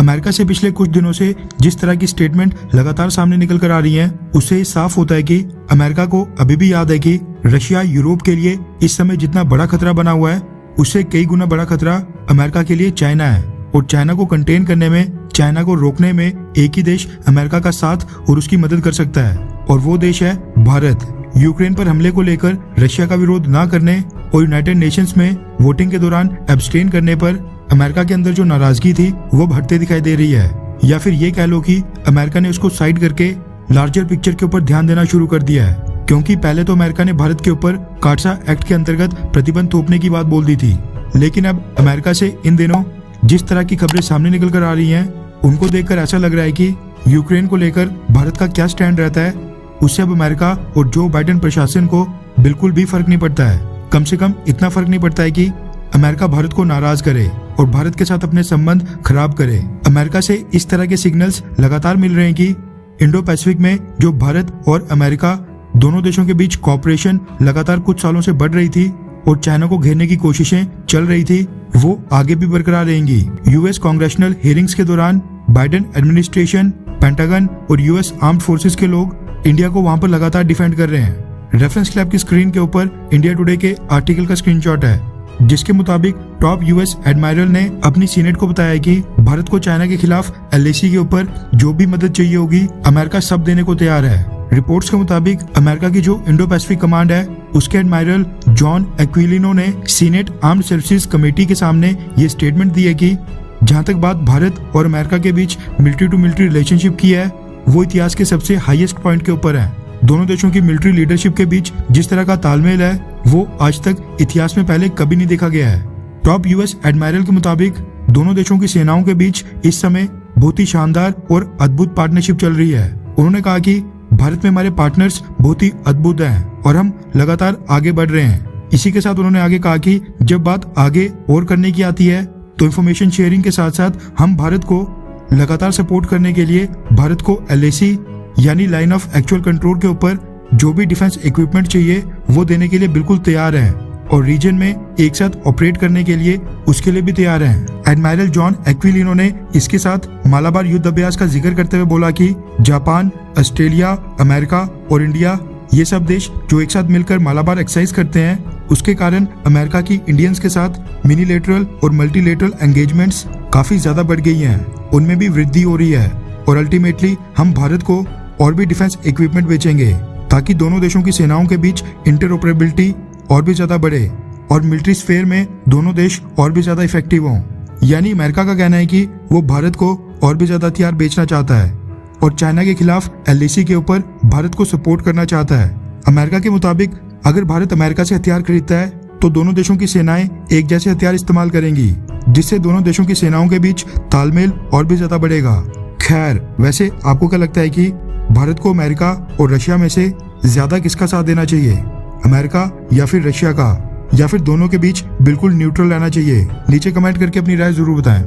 America से पिछले कुछ दिनों से जिस तरह की स्टेटमेंट लगातार सामने निकल कर आ रही हैं, उससे ये साफ होता है कि अमेरिका को अभी भी याद है कि रशिया यूरोप के लिए इस समय जितना बड़ा खतरा बना हुआ है, उससे कई गुना बड़ा खतरा अमेरिका के लिए चाइना है। और चाइना को कंटेन करने में, चाइना को रोकने में एक ही देश अमेरिका का साथ और उसकी मदद कर सकता है, और वो देश है भारत। यूक्रेन पर हमले को लेकर रशिया का विरोध न करने और यूनाइटेड नेशंस में वोटिंग के दौरान एब्सटेन करने पर अमेरिका के अंदर जो नाराजगी थी वो बढ़ते दिखाई दे रही है। या फिर ये कह लो कि अमेरिका ने उसको साइड करके लार्जर पिक्चर के ऊपर ध्यान देना शुरू कर दिया है, क्योंकि पहले तो अमेरिका ने भारत के ऊपर काटसा एक्ट के अंतर्गत प्रतिबंध थोपने की बात बोल दी थी, लेकिन अब अमेरिका से इन दिनों जिस तरह की खबरें सामने निकल कर आ रही हैं, उनको देखकर ऐसा लग रहा है कि यूक्रेन को लेकर भारत का क्या स्टैंड रहता है, उससे अब अमेरिका और जो बाइडेन प्रशासन को बिल्कुल भी फर्क नहीं पड़ता है। कम से कम इतना फर्क नहीं पड़ता है कि अमेरिका भारत को नाराज करे और भारत के साथ अपने संबंध खराब करे। अमेरिका से इस तरह के सिग्नल्स लगातार मिल रहे हैं कि इंडो पैसिफिक में जो भारत और अमेरिका दोनों देशों के बीच कॉपरेशन लगातार कुछ सालों से बढ़ रही थी और चाइना को घेरने की कोशिशें चल रही थी, वो आगे भी बरकरार रहेंगी। यूएस कांग्रेशनल हियरिंग्स के दौरान बाइडेन एडमिनिस्ट्रेशन, पेंटागन और यूएस आर्म्ड फोर्सेस के लोग इंडिया को वहां पर लगातार डिफेंड कर रहे हैं। रेफरेंस क्लैब की स्क्रीन के ऊपर इंडिया टुडे के आर्टिकल का स्क्रीनशॉट है, जिसके मुताबिक टॉप यूएस एडमायरल ने अपनी सीनेट को बताया कि भारत को चाइना के खिलाफ एलएसी के ऊपर जो भी मदद चाहिए होगी, अमेरिका सब देने को तैयार है। रिपोर्ट्स के मुताबिक अमेरिका की जो इंडो पैसिफिक कमांड है, उसके एडमायरल जॉन एक्विलिनो ने सीनेट आर्म्ड सर्विसेज कमेटी के सामने ये स्टेटमेंट दी है कि जहां तक बात भारत और अमेरिका के बीच मिलिट्री टू मिलिट्री रिलेशनशिप की है, वो इतिहास के सबसे हाईएस्ट पॉइंट के ऊपर है। दोनों देशों की मिलिट्री लीडरशिप के बीच जिस तरह का तालमेल है, वो आज तक इतिहास में पहले कभी नहीं देखा गया है। टॉप यूएस एडमायरल के मुताबिक दोनों देशों की सेनाओं के बीच इस समय बहुत ही शानदार और अद्भुत पार्टनरशिप चल रही है। उन्होंने कहा कि भारत में हमारे पार्टनर्स बहुत ही अद्भुत हैं और हम लगातार आगे बढ़ रहे हैं। इसी के साथ उन्होंने आगे कहा कि जब बात आगे और करने की आती है, तो इंफॉर्मेशन शेयरिंग के साथ साथ हम भारत को लगातार सपोर्ट करने के लिए भारत को एलएसी यानी लाइन ऑफ एक्चुअल कंट्रोल के ऊपर जो भी डिफेंस इक्विपमेंट चाहिए वो देने के लिए बिल्कुल तैयार है, और रीजन में एक साथ ऑपरेट करने के लिए उसके लिए भी तैयार हैं। एडमायरल जॉन एक्विलिनो ने इसके साथ मालाबार युद्ध अभ्यास का जिक्र करते हुए बोला कि जापान, ऑस्ट्रेलिया, अमेरिका और इंडिया, ये सब देश जो एक साथ मिलकर मालाबार एक्सरसाइज करते हैं, उसके कारण अमेरिका की इंडियंस के साथ मिनीलेटरल और मल्टीलेटरल एंगेजमेंट्स काफी ज्यादा बढ़ गई हैं, उनमें भी वृद्धि हो रही है, और अल्टीमेटली हम भारत को और भी डिफेंस इक्विपमेंट बेचेंगे ताकि दोनों देशों की सेनाओं के बीच इंटरऑपरेबिलिटी और भी ज्यादा बढ़े और मिलिट्री स्फेयर में दोनों देश और भी ज्यादा इफेक्टिव हों। यानी अमेरिका का कहना है कि वो भारत को और भी ज्यादा हथियार बेचना चाहता है और चाइना के खिलाफ एलएसी के ऊपर भारत को सपोर्ट करना चाहता है। अमेरिका के मुताबिक अगर भारत अमेरिका से हथियार खरीदता है, तो दोनों देशों की सेनाएं एक जैसे हथियार इस्तेमाल करेंगी, जिससे दोनों देशों की सेनाओं के बीच तालमेल और भी ज्यादा बढ़ेगा। खैर, वैसे आपको क्या लगता है कि भारत को अमेरिका और रशिया में से ज्यादा किसका साथ देना चाहिए, अमेरिका या फिर रशिया का, या फिर दोनों के बीच बिल्कुल न्यूट्रल रहना चाहिए? नीचे कमेंट करके अपनी राय जरूर बताएं।